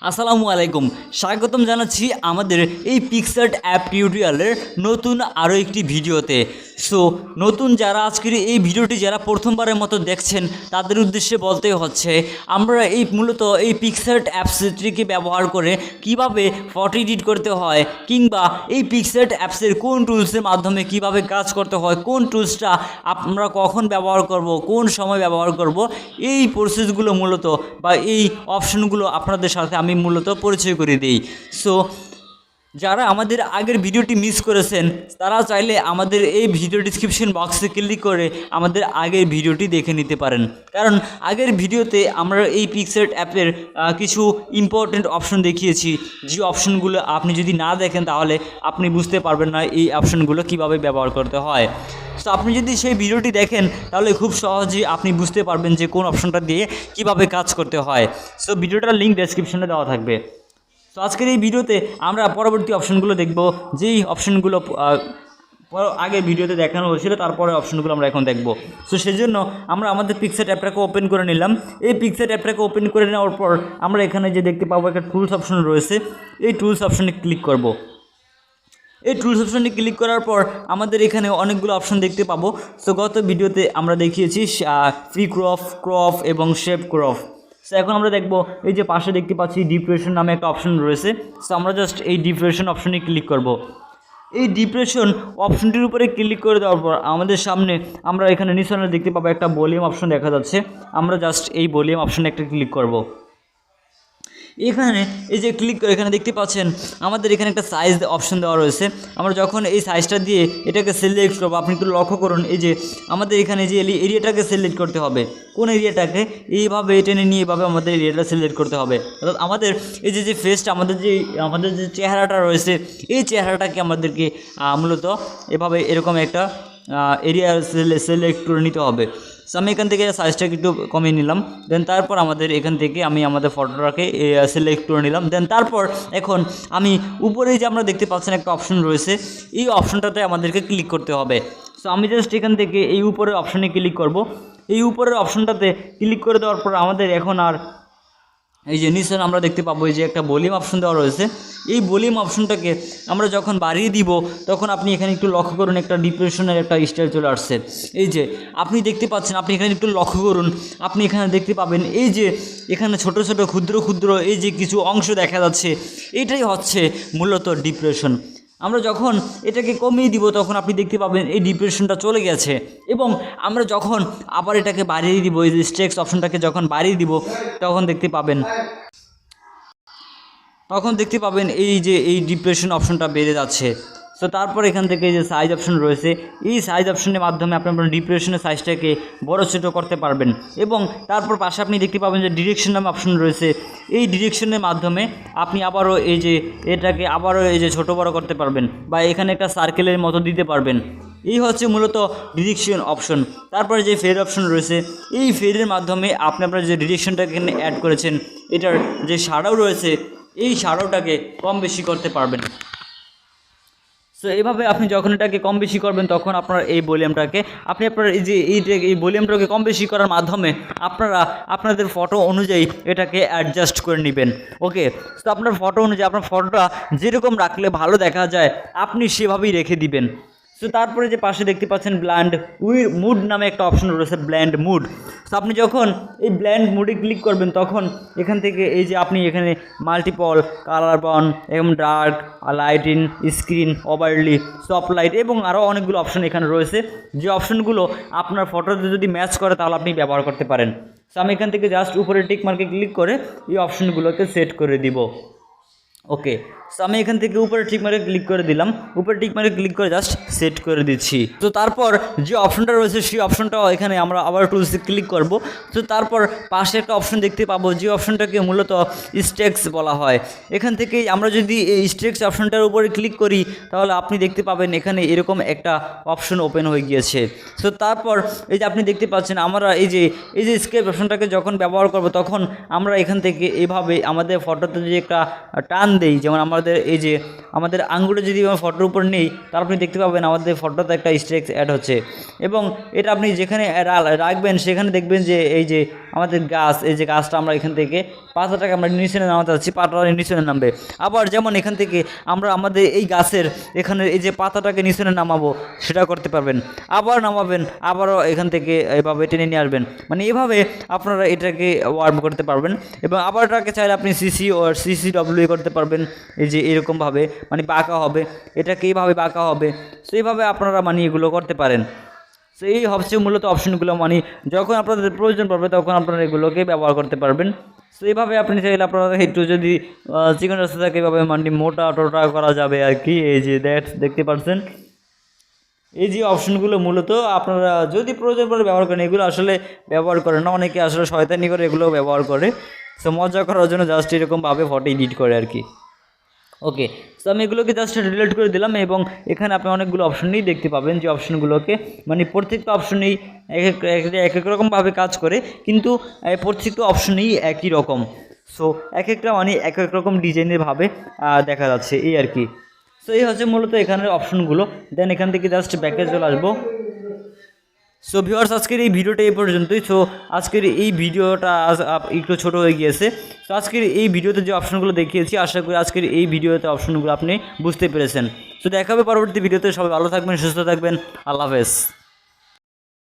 আসসালামু আলাইকুম, স্বাগতম জানাচ্ছি আমাদের এই পিক্সার্ট অ্যাপ টিউটোরিয়ালের নতুন আরও একটি ভিডিওতে। সো নতুন যারা আজকের এই ভিডিওটি যারা প্রথমবারের মতো দেখছেন তাদের উদ্দেশ্যে বলতে হচ্ছে, আমরা মূলত এই পিক্সার্ট অ্যাপসটিকে ব্যবহার করে কিভাবে ফটো এডিট করতে হয়, কিংবা এই পিক্সার্ট অ্যাপসের কোন টুলসের মাধ্যমে কিভাবে কাজ করতে হয়, কোন টুলসটা আমরা কখন ব্যবহার করব, কোন সময় ব্যবহার করব, এই প্রসেসগুলো মূলত বা এই অপশনগুলো আপনাদের সাথে আমি মূলত পরিচয় করে দিই। সো যারা আমাদের আগের ভিডিওটি মিস করেছেন তারা চাইলে আমাদের এই ভিডিও ডিসক্রিপশন বক্সে ক্লিক করে আমাদের আগের ভিডিওটি দেখে নিতে পারেন, কারণ আগের ভিডিওতে আমরা এই পিক্সার্ট অ্যাপের কিছু ইম্পর্টেন্ট অপশন দেখিয়েছি, যে অপশনগুলো আপনি যদি না দেখেন তাহলে আপনি বুঝতে পারবেন না এই অপশনগুলো কিভাবে ব্যবহার করতে হয়। সো আপনি যদি সেই ভিডিওটি দেখেন তাহলে খুব সহজেই আপনি বুঝতে পারবেন যে কোন অপশনটা দিয়ে কিভাবে কাজ করতে হয়। সো ভিডিওটার লিঙ্ক ডেসক্রিপশনে দেওয়া থাকবে। তো আজকের এই ভিডিওতে আমরা পরবর্তী অপশনগুলো দেখব, যেই অপশনগুলো আগের ভিডিওতে দেখানো হয়েছিল, তারপরে অপশনগুলো আমরা এখন দেখব। সো সেজন্য আমরা আমাদের পিক্সার্ট অ্যাপটাকে ওপেন করে নিলাম। এই পিক্সার্ট অ্যাপটাকে ওপেন করে নেওয়ার পর আমরা এখানে যে দেখতে পাবো একটা টুলস অপশন রয়েছে, এই টুলস অপশনে ক্লিক করব। এই টুলস অপশনে ক্লিক করার পর আমাদের এখানে অনেকগুলো অপশন দেখতে পাবো। সো গত ভিডিওতে আমরা দেখিয়েছি ফ্রি ক্রপ এবং শেপ ক্রপ। সো এখন আমরা দেখব এই যে পাশে দেখতে পাচ্ছি ডিপ্রেশন নামে একটা অপশন রয়েছে। সো আমরা জাস্ট এই ডিপ্রেশন অপশনে ক্লিক করব। এই ডিপ্রেশন অপশনটির উপরে ক্লিক করে দেওয়ার পর আমাদের সামনে আমরা এখানে নিচে দেখতে পাবো একটা ভলিউম অপশন দেখা যাচ্ছে। আমরা জাস্ট এই ভলিউম অপশনে একটা ক্লিক করব। এখানে এই যে ক্লিক করে এখানে দেখতে পাচ্ছেন আমাদের এখানে একটা সাইজ অপশন দেওয়া রয়েছে। আমরা যখন এই সাইজটা দিয়ে এটাকে সিলেক্ট করবো, আপনি একটু লক্ষ্য করুন, এই যে আমাদের এখানে যে এরিয়াটাকে সিলেক্ট করতে হবে, কোন এরিয়াটাকে এইভাবে টেনে নিয়ে এভাবে আমাদের এরিয়াটা সিলেক্ট করতে হবে। অর্থাৎ আমাদের এই যে ফেসটা আমাদের যে চেহারাটা রয়েছে, এই চেহারাটাকে আমাদেরকে মূলত এভাবে এরকম একটা এরিয়া সিলেক্ট করে নিতে হবে। সো আমি এখান থেকে সাইজটাকে একটু কমিয়ে নিলাম। দেন তারপর আমাদের এখান থেকে আমি আমাদের ফটোটাকে সিলেক্ট করে নিলাম। দেন তারপর এখন আমি উপরে যে আমরা দেখতে পাচ্ছেন একটা অপশন রয়েছে, এই অপশনটাতে আমাদেরকে ক্লিক করতে হবে। সো আমি জাস্ট এখান থেকে এই উপরের অপশনে ক্লিক করব। এই উপরের অপশনটাতে ক্লিক করে দেওয়ার পর আমাদের এখন আর এই যে নিচে আমরা দেখতে পাবো এই যে একটা ভলিউম অপশন দেওয়া রয়েছে। এই ভলিউম অপশনটাকে আমরা যখন বাড়িয়ে দিব তখন আপনি এখানে একটু লক্ষ্য করুন, একটা ডিপ্রেশনের একটা স্টাইল চলে আসছে। এই যে আপনি দেখতে পাচ্ছেন, আপনি এখানে একটু লক্ষ্য করুন, আপনি এখানে দেখতে পাবেন এই যে এখানে ছোট ছোট ক্ষুদ্র ক্ষুদ্র এই যে কিছু অংশ দেখা যাচ্ছে, এটাই হচ্ছে মূলত ডিপ্রেশন। আমরা যখন এটাকে কমিয়ে দিব তখন আপনি দেখতে পাবেন এই ডিপ্রেশনটা চলে গেছে। এবং আমরা যখন আবার এটাকে বাড়িয়ে দিব, এই যে স্ট্রেক্স অপশনটাকে যখন বাড়িয়ে দিব তখন দেখতে পাবেন এই যে এই ডিপ্রেশন অপশনটা বেড়ে যাচ্ছে। তো তারপর এখান থেকে যে সাইজ অপশন রয়েছে, এই সাইজ অপশনের মাধ্যমে আপনি আপনার ডিপ্রেশনের সাইজটাকে বড় ছোটো করতে পারবেন। এবং তারপর পাশে আপনি দেখতে পাবেন যে ডিরেকশন নামে অপশন রয়েছে, এই ডিরেকশনের মাধ্যমে আপনি আবারও এই যে এটাকে আবারও এই যে ছোটো বড় করতে পারবেন, বা এখানে একটা সার্কেলের মতো দিতে পারবেন। এই হচ্ছে মূলত ডিরেকশন অপশন। তারপরে যে ফেড অপশন রয়েছে, এই ফেডের মাধ্যমে আপনি আপনার যে ডিরেকশনটাকে এখানে অ্যাড করেছেন, এটার যে শ্যাডো রয়েছে এই শ্যাডোটাকে কম বেশি করতে পারবেন। সো এইভাবে আপনি যখন এটাকে কম বেশি করবেন তখন আপনার এই ভলিউমটাকে আপনি আপনার এই যে এই ভলিউমটাকে কম বেশি করার মাধ্যমে আপনারা আপনাদের ফটো অনুযায়ী এটাকে অ্যাডজাস্ট করে নেবেন। ওকে, তো আপনার ফটো অনুযায়ী আপনার ফটোটা যেরকম রাখলে ভালো দেখা যায় আপনি সেভাবেই রেখে দিবেন। সো তারপরে যে পাশে দেখতে পাচ্ছেন ব্ল্যান্ড মুড নামে একটা অপশন রয়েছে, ব্ল্যান্ড মুড। সো আপনি যখন এই ব্ল্যান্ড মুডে ক্লিক করবেন তখন এখান থেকে এই যে আপনি এখানে মাল্টিপল, কালার বন এবং dark, lighting, screen, overlay, soft light এবং আরও অনেকগুলো অপশন এখানে রয়েছে, যে অপশনগুলো আপনার ফটোতে যদি ম্যাচ করে তাহলে আপনি ব্যবহার করতে পারেন। সো আমি এখান থেকে জাস্ট উপরে টিক মার্কে ক্লিক করে এই অপশনগুলোকে সেট করে দিব। ওকে, সো আমি এখান থেকে উপরে ঠিক মারে ক্লিক করে দিলাম, উপরে ঠিক মারে ক্লিক করে জাস্ট সেট করে দিচ্ছি। তো তারপর যে অপশনটা রয়েছে সেই অপশনটাও এখানে আমরা আবার টুলসে ক্লিক করব। তো তারপর পাশে একটা অপশন দেখতে পাবো, যে অপশনটাকে মূলত স্ট্রেক্স বলা হয়। এখান থেকে আমরা যদি এই স্ট্রেক্স অপশনটার উপরে ক্লিক করি তাহলে আপনি দেখতে পাবেন এখানে এরকম একটা অপশন ওপেন হয়ে গিয়েছে। তো তারপর এই যে আপনি দেখতে পাচ্ছেন আমরা এই যে স্কেপ অপশনটাকে যখন ব্যবহার করব তখন আমরা এখান থেকে এভাবে আমাদের ফটোতে যে একটা টান দেই, যেমন আমাদের আঙ্গুলে যদি ফটোর উপর নেই তাহলে আপনি দেখতে পাবেন আমাদের ফটোতে একটা স্ট্রেক্স অ্যাড হচ্ছে। এবং এটা আপনি যেখানে রাখবেন সেখানে দেখবেন যে এই যে আমাদের গাছ, এই যে গাছটা আমরা এখান থেকে পাতাটাকে আমরা নিচে নামাতে যাচ্ছি, পাতাটা নিচে নামবে। আবার যেমন এখান থেকে আমরা আমাদের এই গাছের এখানে এই যে পাতাটাকে নিচে নামাবো সেটা করতে পারবেন, আবার নামাবেন, আবারও এখান থেকে এভাবে টেনে নিয়ে আসবেন। মানে এভাবে আপনারা এটাকে ওয়ার্ম করতে পারবেন। এবং আবার এটাকে চাইলে আপনি সিসি ও CCW করতে পারবেন, এই যে এরকমভাবে মানে বাঁকা হবে, এটাকে এইভাবে বাঁকা হবে। সো এইভাবে আপনারা মানে এগুলো করতে পারেন। সো এই হচ্ছে মূলত অপশনগুলো, মানে যখন আপনাদের প্রয়োজন পড়বে তখন আপনারা এগুলোকে ব্যবহার করতে পারবেন। সো এইভাবে আপনি চাইলে আপনারা একটু যদি চিকন রাস্তা থাকে এভাবে মানে মোটা টোটা করা যাবে আর কি। এই যে দেখতে পাচ্ছেন এই যে অপশনগুলো মূলত আপনারা যদি প্রয়োজন পড়ে ব্যবহার করেন, এগুলো আসলে ব্যবহার করে না, অনেকে আসলে শয়তানি করে এগুলো ব্যবহার করে। সো মজা করার জন্য জাস্ট এরকমভাবে ফটো এডিট করে আর কি। ওকে, সো আমি এগুলোকে জাস্ট ডিলিট করে দিলাম এবং এখানে আপনি অনেকগুলো অপশনই দেখতে পাবেন, যে অপশনগুলোকে মানে প্রত্যেকটা অপশনেই এক এক রকমভাবে কাজ করে, কিন্তু প্রত্যেকটা অপশনেই একই রকম। সো এক একটা মানে এক এক রকম ডিজাইনের ভাবে দেখা যাচ্ছে এই আর কি। সো এই হচ্ছে মূলত এখানের অপশনগুলো। দেন এখান থেকে জাস্ট ব্যাকে চলে আসবো। সো ভিউয়ার্স, আজকের এই ভিডিওটা এই পর্যন্তই। সো আজকের এই ভিডিওটা একটু ছোট হয়ে গিয়েছে। তো আজকের এই ভিডিওতে যে অপশনগুলো দেখিয়েছি, আশা করি আজকের এই ভিডিওতে অপশনগুলো আপনি বুঝতে পেরেছেন। তো দেখা হবে পরবর্তী ভিডিওতে। সবাই ভালো থাকবেন, সুস্থ থাকবেন। আল্লাহ হাফেজ।